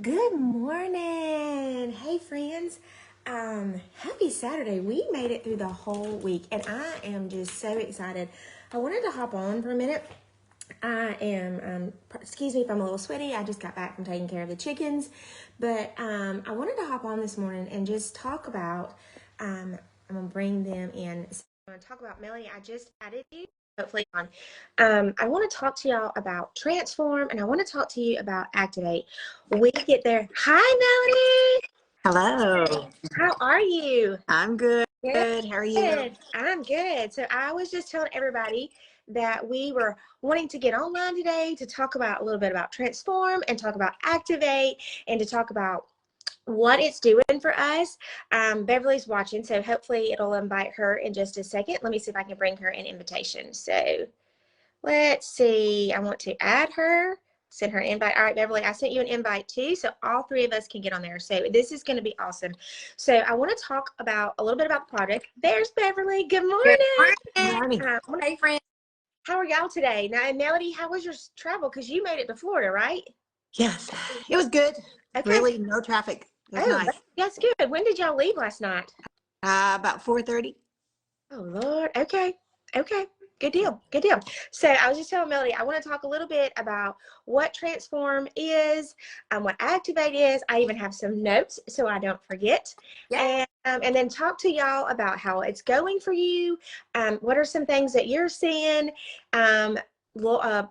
Good morning. Hey friends. Happy Saturday. We made it through the whole week and I am just so excited. I wanted to hop on for a minute. I am excuse me if I'm a little sweaty. I just got back from taking care of the chickens. But I wanted to hop on this morning and just talk about I'm gonna bring them in. So I'm gonna talk about Melanie. I just added you. Hopefully on. I want to talk to y'all about Transform and I want to talk to you about Activate. When we get there. Hi, Hello. Melanie. How are you? I'm good. Good. Good. How are you? I'm good. So I was just telling everybody that we were wanting to get online today to talk about a little bit about Transform and talk about Activate and to talk about what it's doing for us. Beverly's watching, so hopefully it'll invite her in just a second. Let me see if I can bring her an invitation. So let's see. I want to add her, send her an invite. All right, Beverly, I sent you an invite too, so all three of us can get on there. So this is going to be awesome. So I want to talk about a little bit about the project. There's Beverly. Good Good morning. morning. Hey, friends. How are y'all today? Now, Melody, how was your travel? Because you made it to Florida, right? Yes, it was good. Okay. Really, no traffic. It was Oh, nice. that's good. When did y'all leave last night? About 4:30. Oh, Lord. Okay. Okay. Good deal. Good deal. So I was just telling Melody, I want to talk a little bit about what Transform is, what Activate is. I even have some notes so I don't forget. Yeah. And then talk to y'all about how it's going for you. What are some things that you're seeing? Um,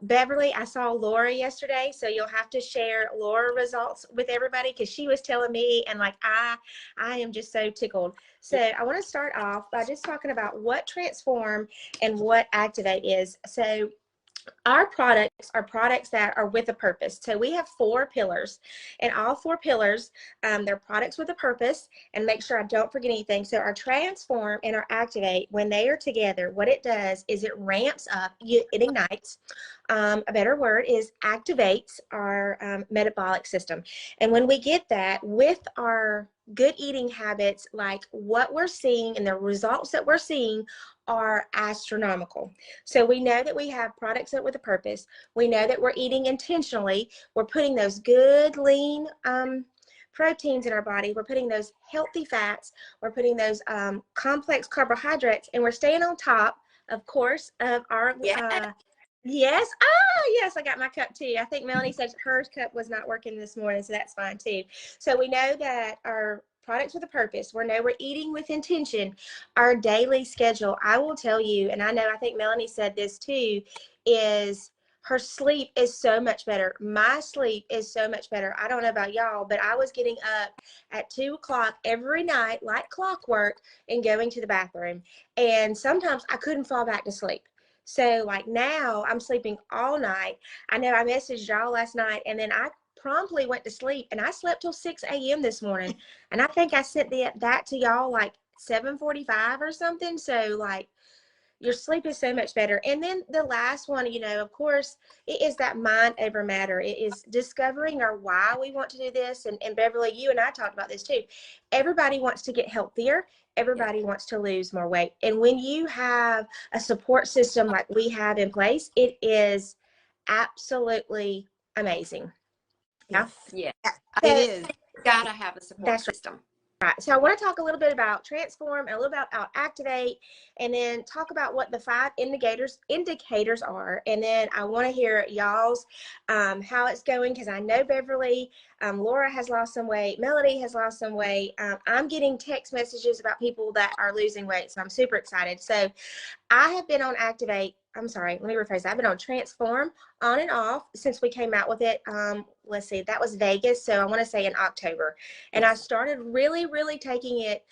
Beverly, I saw Laura yesterday, so you'll have to share Laura results with everybody because she was telling me, and like I am just so tickled. So I want to start off by just talking about what Transform and what Activate is. So our products are products that are with a purpose. So we have 4 pillars, and all 4 pillars, they're products with a purpose. And make sure I don't forget anything. So our Transform and our Activate, when they are together, what it does is it ramps up, it ignites. A better word is activates our metabolic system. And when we get that with our good eating habits, like what we're seeing and the results that we're seeing are astronomical. So we know that we have products that with a purpose. We know that we're eating intentionally. We're putting those good lean proteins in our body. We're putting those healthy fats. We're putting those complex carbohydrates, and we're staying on top, of course, of our Yeah. yes. Yes, I got my cup too. I think Melanie said her cup was not working this morning, so that's fine too. So we know that our products with a purpose, we know we're eating with intention, our daily schedule, I will tell you, and I think Melanie said this too, is her sleep is so much better. My sleep is so much better. I don't know about y'all, but I was getting up at 2 o'clock every night like clockwork and going to the bathroom. And sometimes I couldn't fall back to sleep. So like now I'm sleeping all night. I know I messaged y'all last night and then I promptly went to sleep and I slept till 6 a.m. this morning. And I think I sent that to y'all like 7:45 or something. So like your sleep is so much better. And then the last one, of course, it is that mind over matter. It is discovering our why we want to do this. And Beverly, you and I talked about this too. Everybody wants to get healthier. Everybody wants to lose more weight. And when you have a support system like we have in place, it is absolutely amazing. Yeah. Yes. Yeah, It So is. gotta have a support that's system. right. So I want to talk a little bit about Transform and a little bit about Activate, and then talk about what the 5 indicators are. And then I want to hear y'all's how it's going, because I know Beverly, Laura has lost some weight, Melody has lost some weight. I'm getting text messages about people that are losing weight, so I'm super excited. So I have been on Activate. I'm sorry, let me rephrase that. I've been on Transform on and off since we came out with it. Let's see, that was Vegas. So I want to say in October. And I started really, really taking it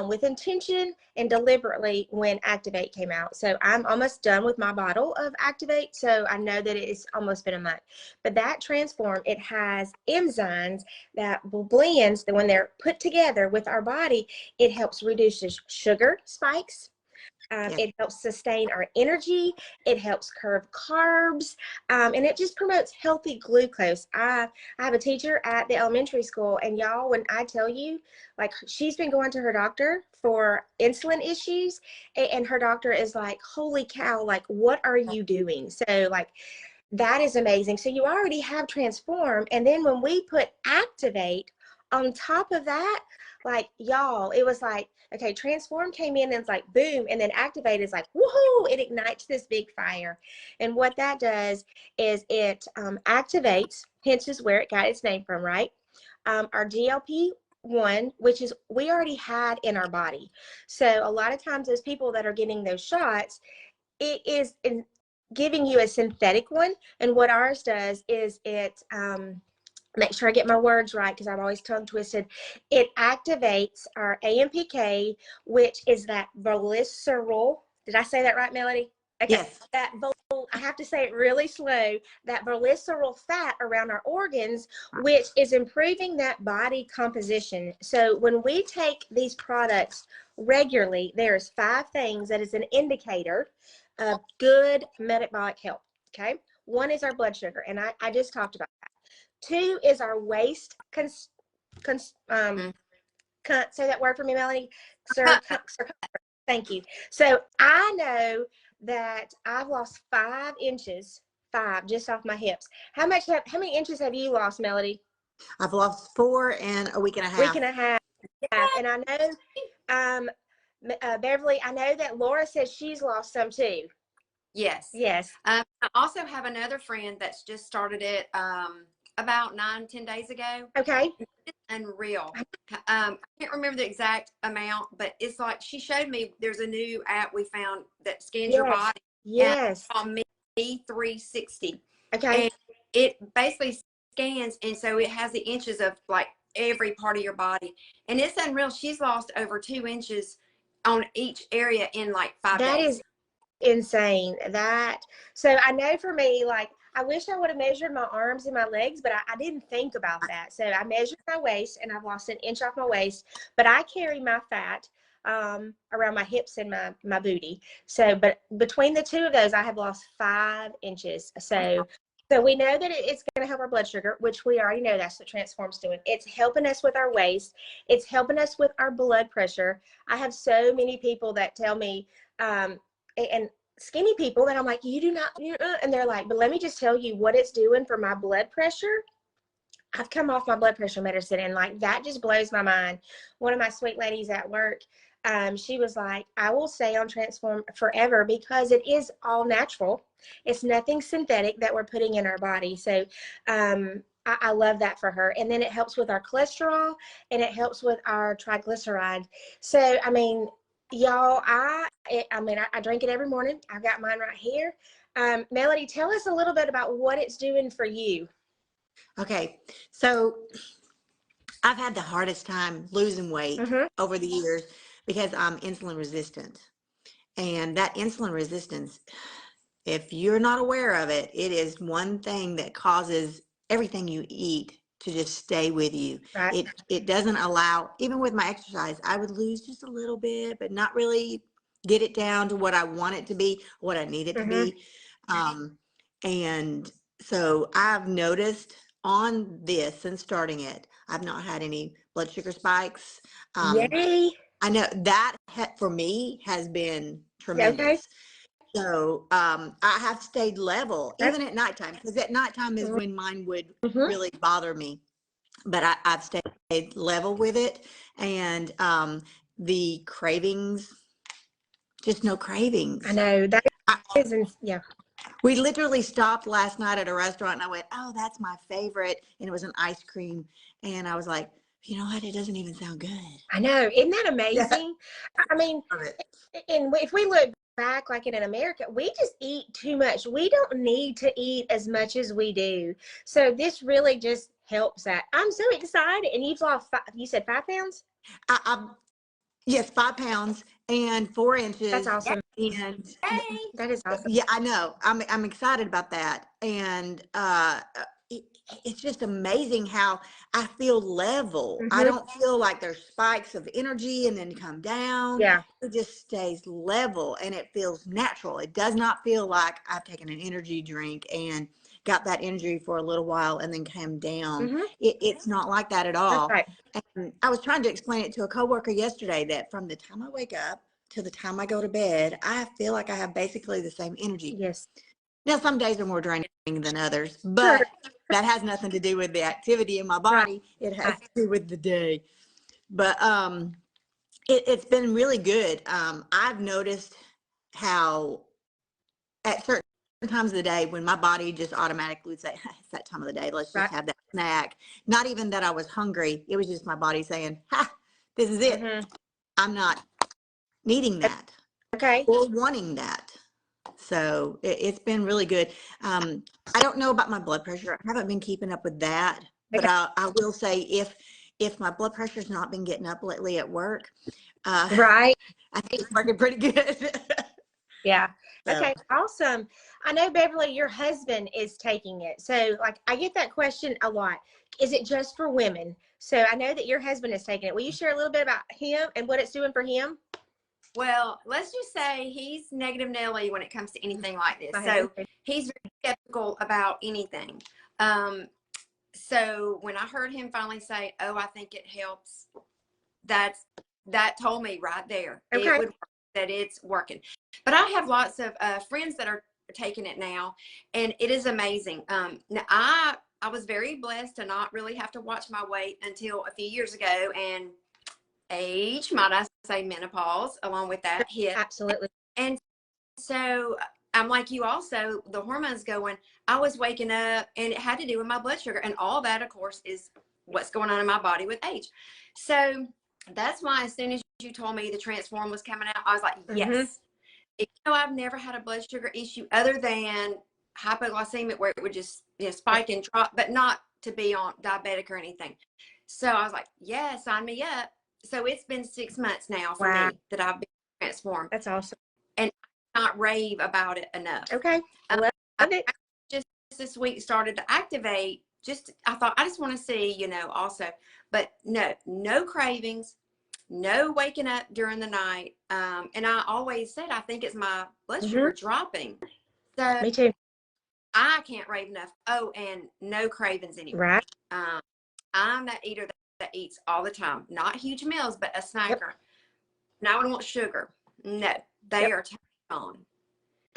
with intention and deliberately when Activate came out. So I'm almost done with my bottle of Activate. So I know that it's almost been a month. But that Transform, it has enzymes that blends that when they're put together with our body, it helps reduce sugar spikes. Yes. It helps sustain our energy. It helps curb carbs, and it just promotes healthy glucose. I have a teacher at the elementary school, and y'all, when I tell you, like she's been going to her doctor for insulin issues, and her doctor is like, "Holy cow! Like, what are you doing?" So, like, That is amazing. So you already have Transform. And then when we put Activate on top of that, like y'all, it was like, okay, Transform came in and it's like boom. And then Activate is like, woohoo, it ignites this big fire. And what that does is it activates, hence is where it got its name from, right? Our GLP-1, which is we already had in our body. So a lot of times those people that are getting those shots, it is in giving you a synthetic one. And what ours does is it, make sure I get my words right because I'm always tongue twisted. It activates our AMPK, which is that visceral. Did I say that right, Melody? Okay. Yes. That I have to say it really slow. That visceral fat around our organs, which is improving that body composition. So when we take these products regularly, there's 5 things that is an indicator of good metabolic health. Okay. One is our blood sugar, and I just talked about that. 2 is our waist say that word for me, Melanie. Thank you. So I know that I've lost 5 inches, 5 just off my hips. How many inches have you lost, Melody? I've lost 4 in a week and a half. Week and a half. And I know, Beverly, I know that Laura says she's lost some too. Yes. Yes. I also have another friend that's just started it about 9-10 days ago. Okay. It's unreal. I can't remember the exact amount, but it's like she showed me there's a new app we found that scans your body. Yes. And it's called Me 360. Okay. And it basically scans, and so it has the inches of like every part of your body. And it's unreal. She's lost over 2 inches on each area in like 5 days. That is insane. So I know for me, like, I wish I would have measured my arms and my legs, but I didn't think about that. So I measured my waist and I've lost an inch off my waist, but I carry my fat around my hips and my booty. So, but between the 2 of those, I have lost 5 inches. So we know that it's going to help our blood sugar, which we already know that's what Transform's doing. It's helping us with our waist. It's helping us with our blood pressure. I have so many people that tell me, and skinny people that I'm like, you do not, and they're like, but let me just tell you what it's doing for my blood pressure. I've come off my blood pressure medicine, and like that just blows my mind. One of my sweet ladies at work, she was like, I will stay on Transform forever because it is all natural. It's nothing synthetic that we're putting in our body. So I love that for her. And then it helps with our cholesterol and it helps with our triglyceride. So, I mean, y'all, I drink it every morning. I've got mine right here. Melody, tell us a little bit about what it's doing for you. Okay, so I've had the hardest time losing weight over the years because I'm insulin resistant. And that insulin resistance, if you're not aware of it, it is one thing that causes everything you eat to just stay with you. Right. It doesn't allow, even with my exercise, I would lose just a little bit, but not really get it down to what I want it to be, what I need it to be. And so I've noticed on this since starting it, I've not had any blood sugar spikes. Yay. I know that for me has been tremendous. Okay. So I have stayed level even at nighttime, because at nighttime is when mine would really bother me. But I've stayed level with it, and the cravings, just no cravings. I know that isn't, yeah. We literally stopped last night at a restaurant and I went, oh, that's my favorite. And it was an ice cream. And I was like, you know what? It doesn't even sound good. I know. Isn't that amazing? Yeah. I mean, and if we look back, like in America, we just eat too much. We don't need to eat as much as we do. So this really just helps that. I'm so excited. And you've lost, you said 5 pounds? Yes, 5 pounds and 4 inches. That's awesome. And that is awesome. Yeah, I know. I'm excited about that. And it's just amazing how I feel level. I don't feel like there's spikes of energy and then come down. Yeah. It just stays level and it feels natural. It does not feel like I've taken an energy drink and got that energy for a little while and then came down. It's not like that at all. That's right. And I was trying to explain it to a coworker yesterday that from the time I wake up to the time I go to bed, I feel like I have basically the same energy. Yes. Now, some days are more draining than others, Sure. but that has nothing to do with the activity in my Right. body. It has to do with the day. But it's been really good. I've noticed how at certain times of the day when my body just automatically would say, it's that time of the day, let's just Right. have that snack. Not even that I was hungry. It was just my body saying, ha, this is it. I'm not needing that Okay. or wanting that. So it's been really good. I don't know about my blood pressure. I haven't been keeping up with that, but Okay. I will say if my blood pressure's not been getting up lately at work, Right. I think it's working pretty good. Yeah. So, Okay. Awesome. I know, Beverly, your husband is taking it. So, like, I get that question a lot. Is it just for women? So, I know that your husband is taking it. Will you share a little bit about him and what it's doing for him? Well, let's just say he's negative Nelly when it comes to anything like this. So he's very skeptical about anything. So when I heard him finally say, "Oh, I think it helps," that told me right there it Okay. would work, that it's working. But I have lots of friends that are taking it now, and it is amazing. Now I was very blessed to not really have to watch my weight until a few years ago, and age, might I say, menopause, along with that hit. Absolutely. And so I'm like you also, the hormones going, I was waking up and it had to do with my blood sugar. And all that, of course, is what's going on in my body with age. So that's why as soon as you told me the Transform was coming out, I was like, yes. You know, I've never had a blood sugar issue other than hypoglycemic where it would just spike and drop, but not to be on diabetic or anything. So I was like, yeah, sign me up. So it's been 6 months now for me that I've been transformed. That's awesome. And I cannot rave about it enough. Okay. I love it. Just this week started to activate. I thought I just want to see, also, but no cravings, no waking up during the night. And I always said, I think it's my blood sugar dropping. So Me too. I can't rave enough. Oh, and no cravings anymore. Right. I'm that eater that eats all the time, not huge meals, but a snacker. Now I don't want sugar. No, they are on.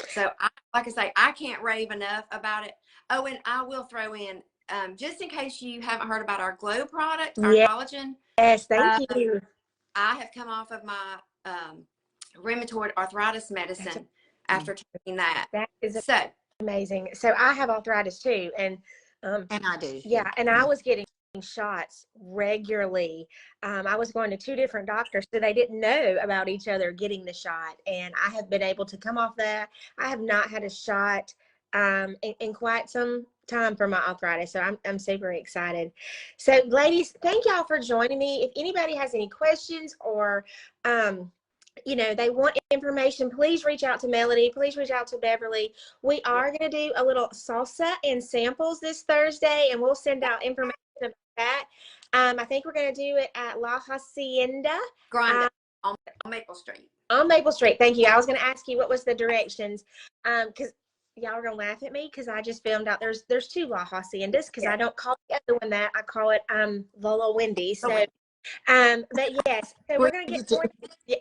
So like I say, I can't rave enough about it. Oh, and I will throw in, just in case you haven't heard about our Glow product, our collagen. Yes, thank you. I have come off of my rheumatoid arthritis medicine after taking that. That is amazing. So I have arthritis too, and I do. Yeah, and I was getting shots regularly. I was going to 2 different doctors, so they didn't know about each other getting the shot. And I have been able to come off that. I have not had a shot in quite some time for my arthritis, so I'm super excited. So, ladies, thank y'all for joining me. If anybody has any questions or they want information, please reach out to Melody. Please reach out to Beverly. We are going to do a little salsa and samples this Thursday, and we'll send out information about that. I think we're going to do it at La Hacienda. Grande on Maple Street. On Maple Street. Thank you. I was going to ask you what was the directions, because y'all are going to laugh at me because I just found out there's 2 La Haciendas, because I don't call the other one that. I call it Lola Wendy. So. But yes, so we're gonna get more.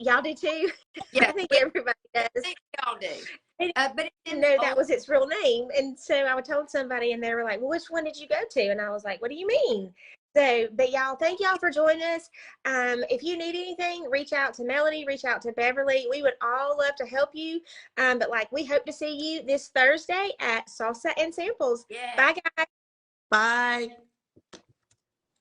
Y'all do too. Yeah, I think everybody does. I think y'all do. But didn't know that was its real name, and so I told somebody, and they were like, "Well, which one did you go to?" And I was like, "What do you mean?" So, but y'all, thank y'all for joining us. If you need anything, reach out to Melody, reach out to Beverly. We would all love to help you. But we hope to see you this Thursday at Salsa and Samples. Yeah. Bye, guys. Bye.